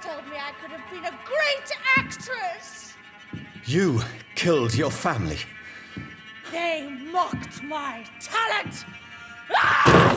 told me I could have been a great actress. You killed your family. They mocked my talent. Ah!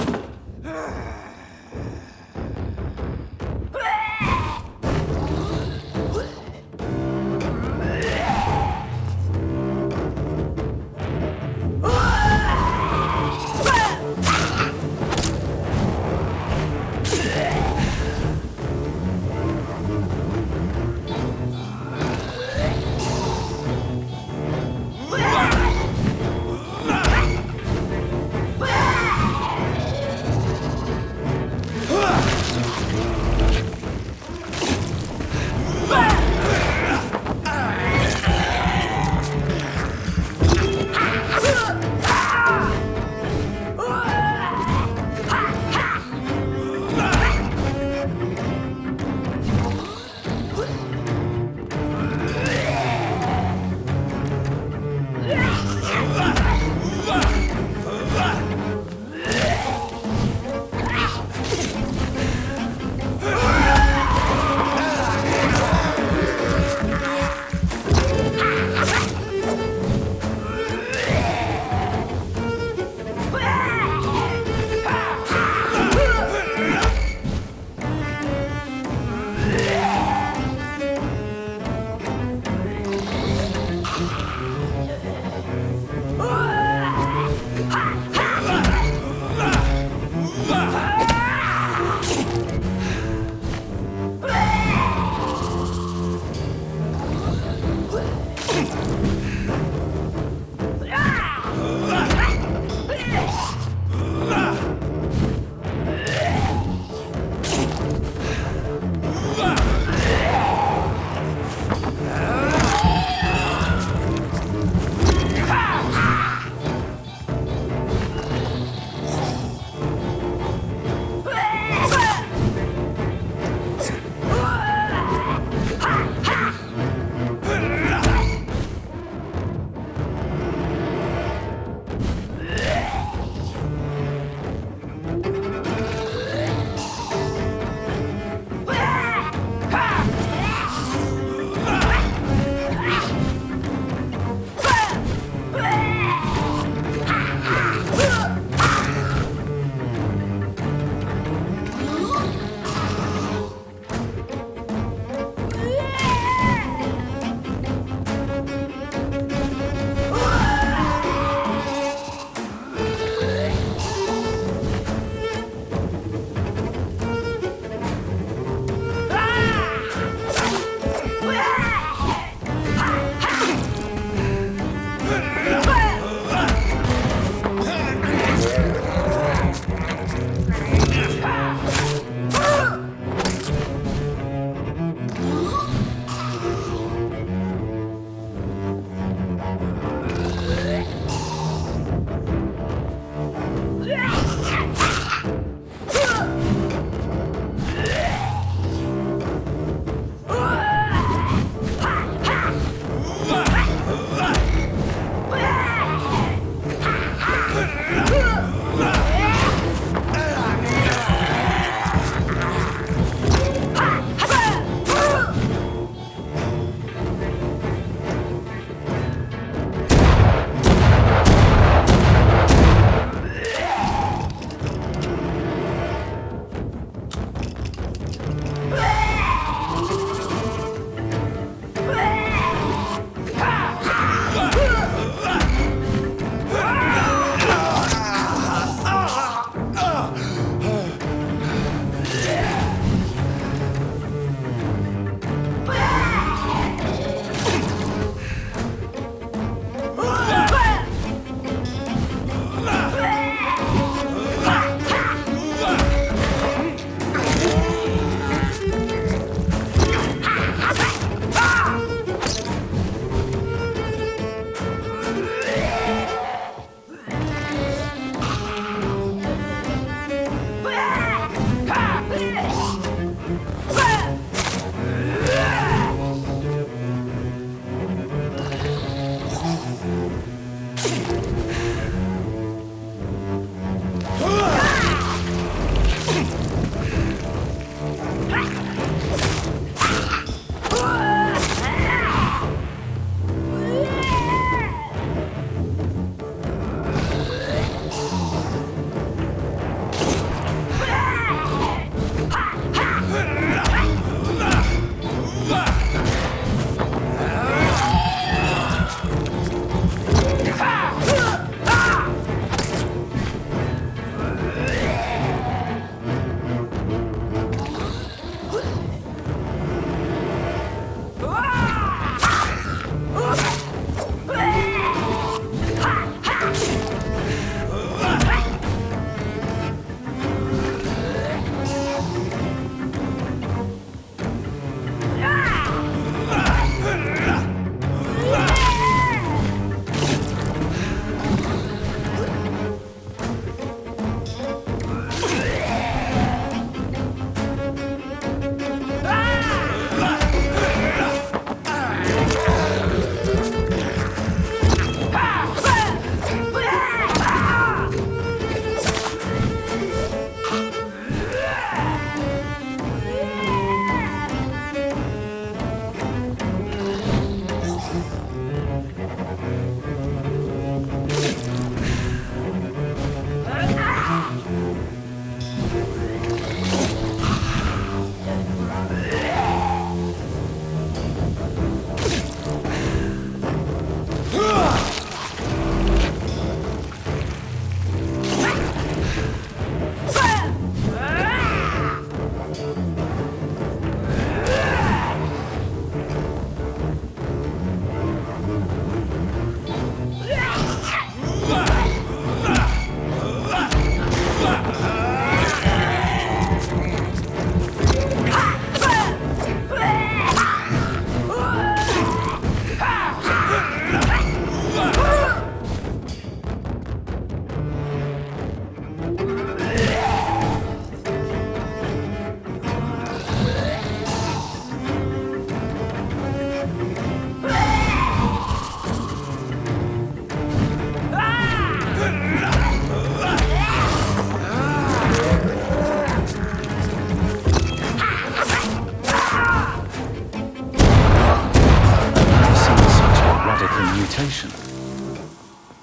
mutation.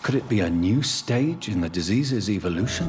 Could it be a new stage in the disease's evolution?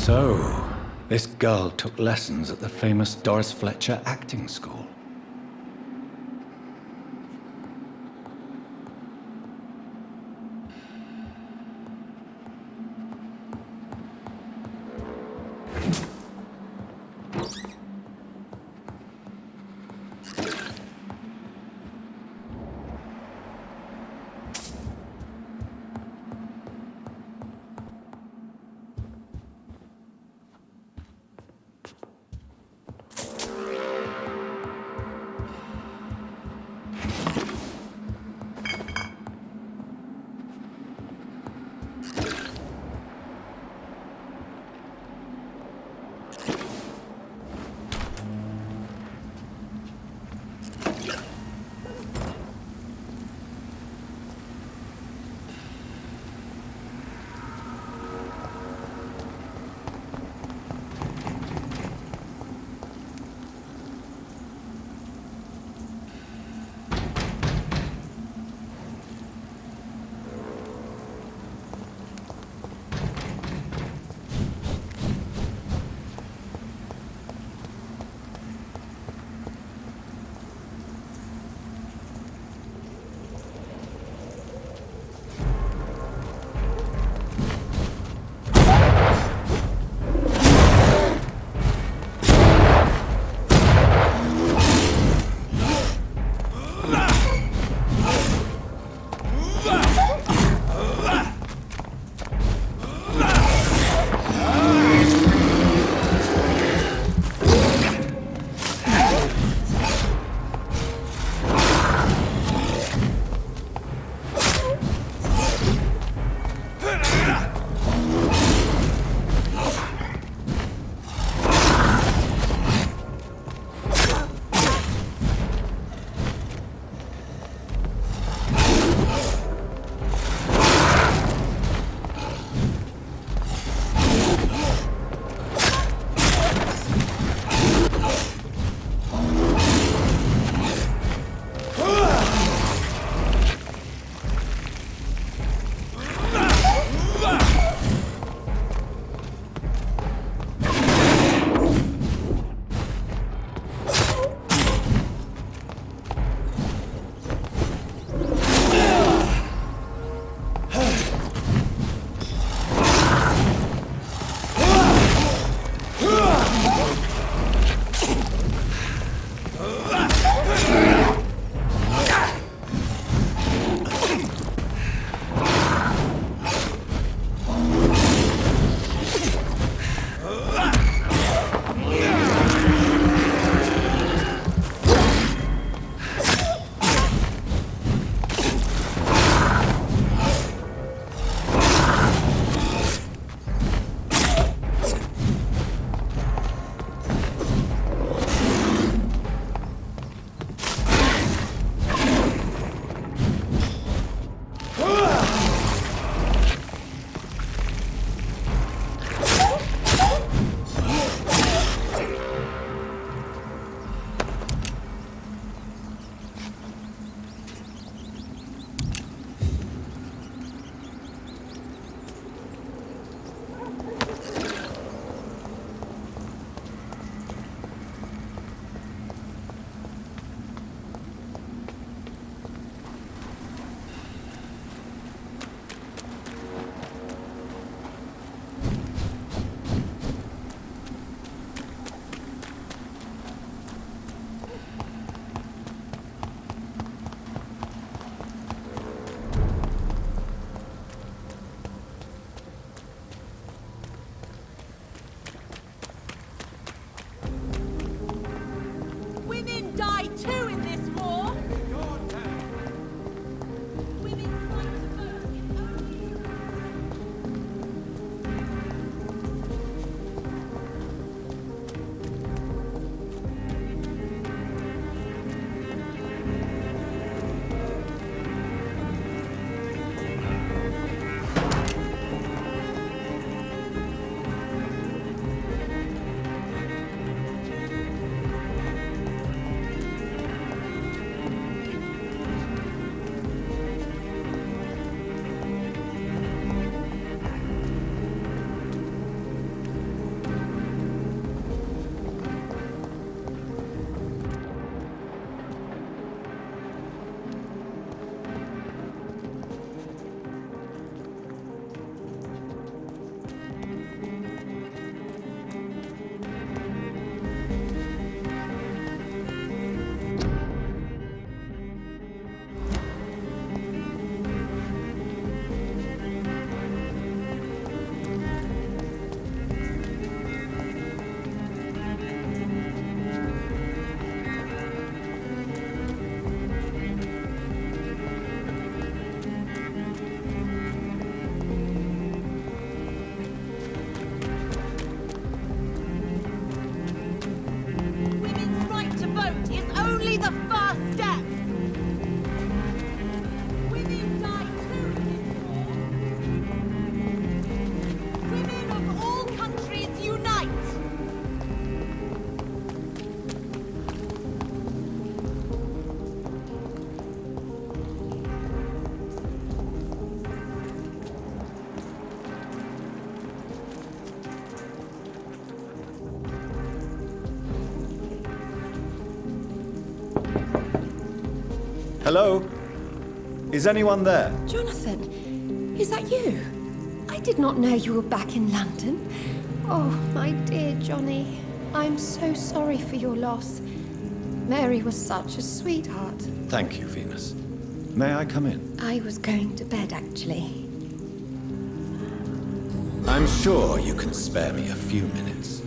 So, this girl took lessons at the famous Doris Fletcher acting school. Hello? Is anyone there? Jonathan, is that you? I did not know you were back in London. Oh, my dear Johnny, I'm so sorry for your loss. Mary was such a sweetheart. Thank you, Venus. May I come in? I was going to bed, actually. I'm sure you can spare me a few minutes.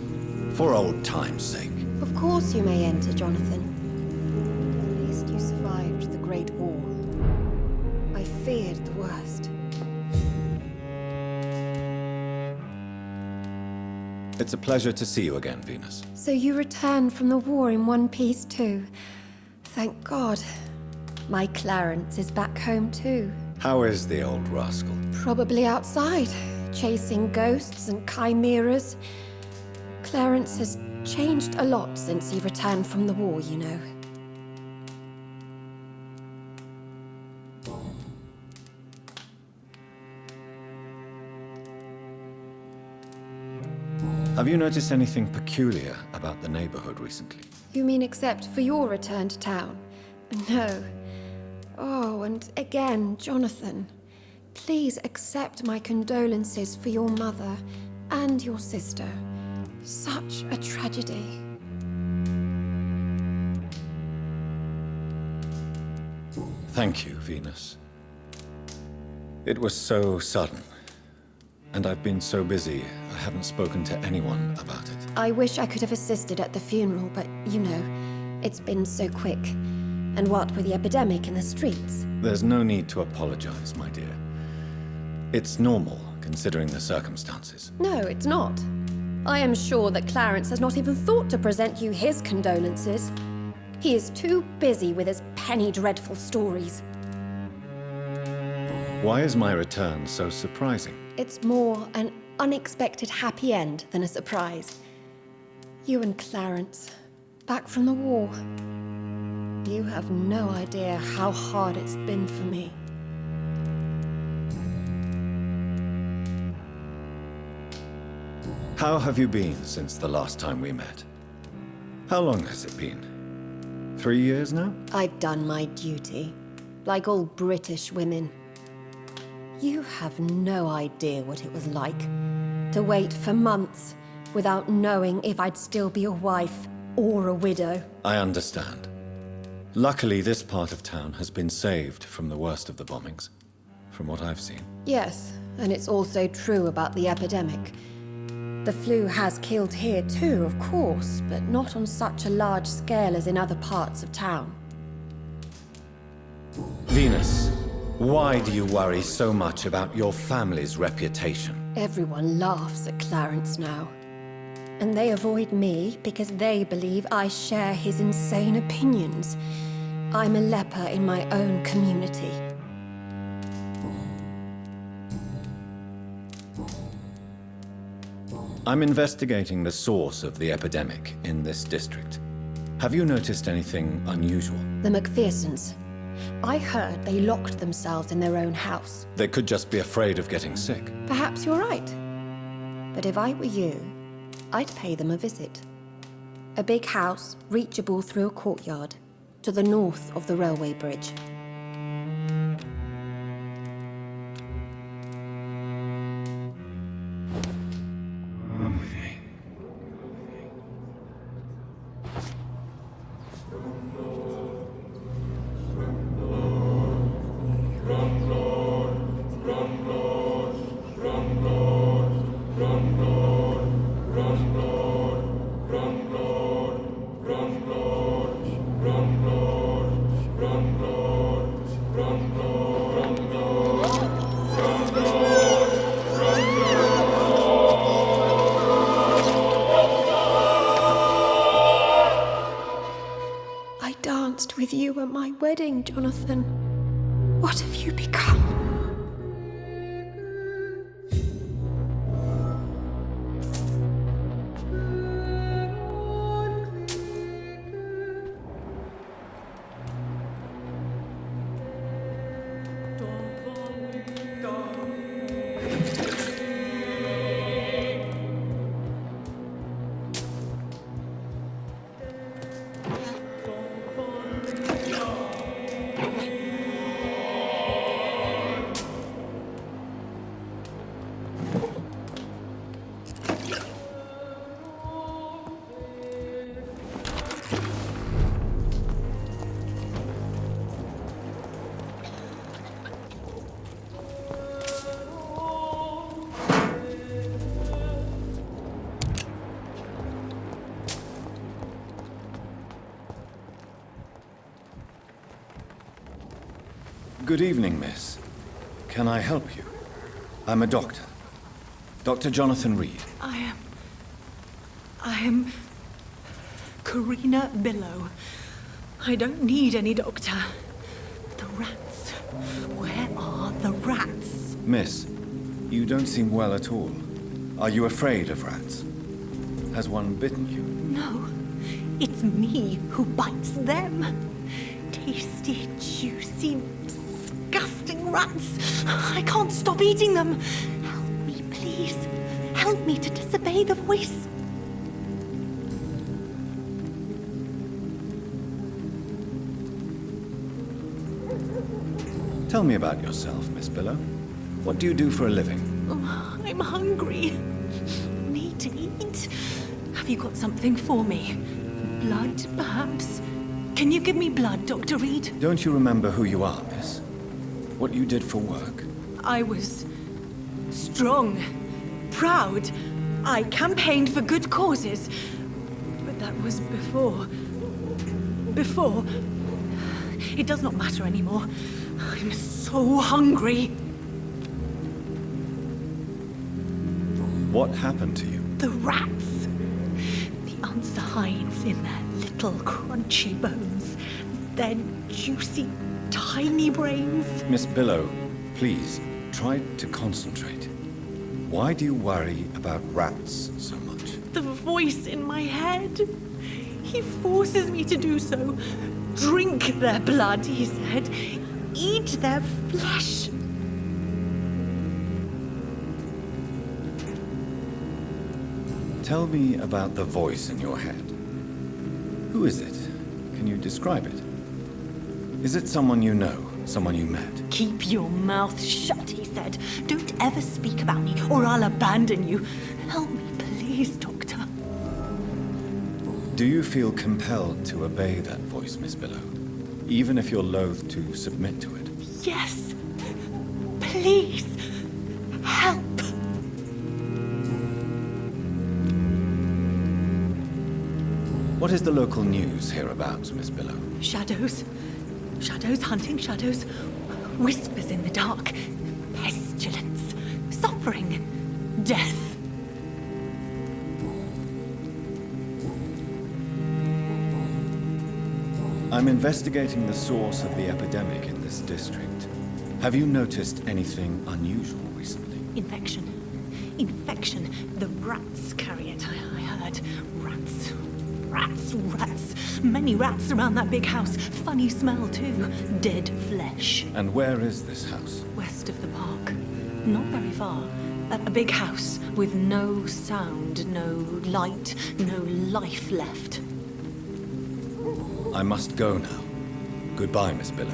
For old time's sake. Of course you may enter, Jonathan. At least you survived the Great War. I feared the worst. It's a pleasure to see you again, Venus. So you returned from the war in one piece too. Thank God. My Clarence is back home too. How is the old rascal? Probably outside, chasing ghosts and chimeras. Clarence has changed a lot since he returned from the war, you know. Have you noticed anything peculiar about the neighborhood recently? You mean except for your return to town? No. Oh, and again, Jonathan, please accept my condolences for your mother and your sister. Such a tragedy. Thank you, Venus. It was so sudden. And I've been so busy, I haven't spoken to anyone about it. I wish I could have assisted at the funeral, but you know, it's been so quick. And what with the epidemic in the streets? There's no need to apologize, my dear. It's normal, considering the circumstances. No, it's not. I am sure that Clarence has not even thought to present you his condolences. He is too busy with his penny dreadful stories. Why is my return so surprising? It's more an unexpected happy end than a surprise. You and Clarence, back from the war. You have no idea how hard it's been for me. How have you been since the last time we met? How long has it been? 3 years now? I've done my duty, like all British women. You have no idea what it was like to wait for months without knowing if I'd still be a wife or a widow. I understand. Luckily, this part of town has been saved from the worst of the bombings, from what I've seen. Yes, and it's also true about the epidemic. The flu has killed here too, of course, but not on such a large scale as in other parts of town. Venus, why do you worry so much about your family's reputation? Everyone laughs at Clarence now. And they avoid me because they believe I share his insane opinions. I'm a leper in my own community. I'm investigating the source of the epidemic in this district. Have you noticed anything unusual? The McPhersons. I heard they locked themselves in their own house. They could just be afraid of getting sick. Perhaps you're right. But if I were you, I'd pay them a visit. A big house, reachable through a courtyard, to the north of the railway bridge. Come with me. I danced with you at my wedding, Jonathan. What have you become? Good evening, miss. Can I help you? I'm a doctor. Dr. Jonathan Reed. I am Karina Billow. I don't need any doctor. The rats. Where are the rats? Miss, you don't seem well at all. Are you afraid of rats? Has one bitten you? No, it's me who bites them. Tasty, juicy, disgusting rats. I can't stop eating them. Help me, please. Help me to disobey the voice. Tell me about yourself, Miss Billow. What do you do for a living? I'm hungry. Need to eat. Have you got something for me? Blood, perhaps? Can you give me blood, Dr. Reed? Don't you remember who you are, miss? What you did for work? I was strong, proud. I campaigned for good causes. But that was before. Before. It does not matter anymore. I'm so hungry. What happened to you? The rats. The answer hides in their little crunchy bones. Their juicy, tiny brains. Miss Billow, please, try to concentrate. Why do you worry about rats so much? The voice in my head. He forces me to do so. Drink their blood, he said. Eat their flesh. Tell me about the voice in your head. Who is it? Can you describe it? Is it someone you know, someone you met? Keep your mouth shut, he said. Don't ever speak about me, or I'll abandon you. Help me, please, Doctor. Do you feel compelled to obey that voice, Miss Billow? Even if you're loath to submit to it? Yes. Please. Help. What is the local news hereabouts, Miss Billow? Shadows. Shadows hunting shadows. Whispers in the dark. Pestilence. Suffering. Death. I'm investigating the source of the epidemic in this district. Have you noticed anything unusual recently? Infection. Infection. The rats carry it, I heard. Rats. Rats, rats. Many rats around that big house. Funny smell, too. Dead flesh. And where is this house? West of the park. Not very far. A big house with no sound, no light, no life left. I must go now. Goodbye, Miss Billow.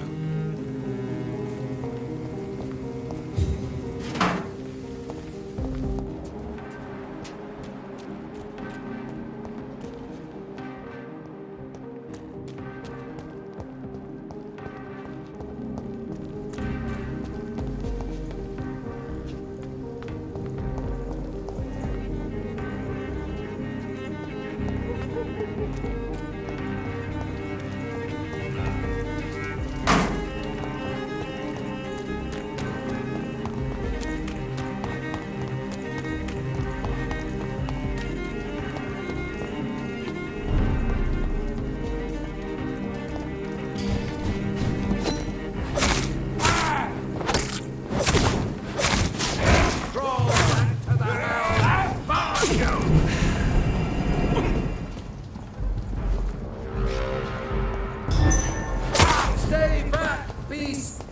Stay back, beast!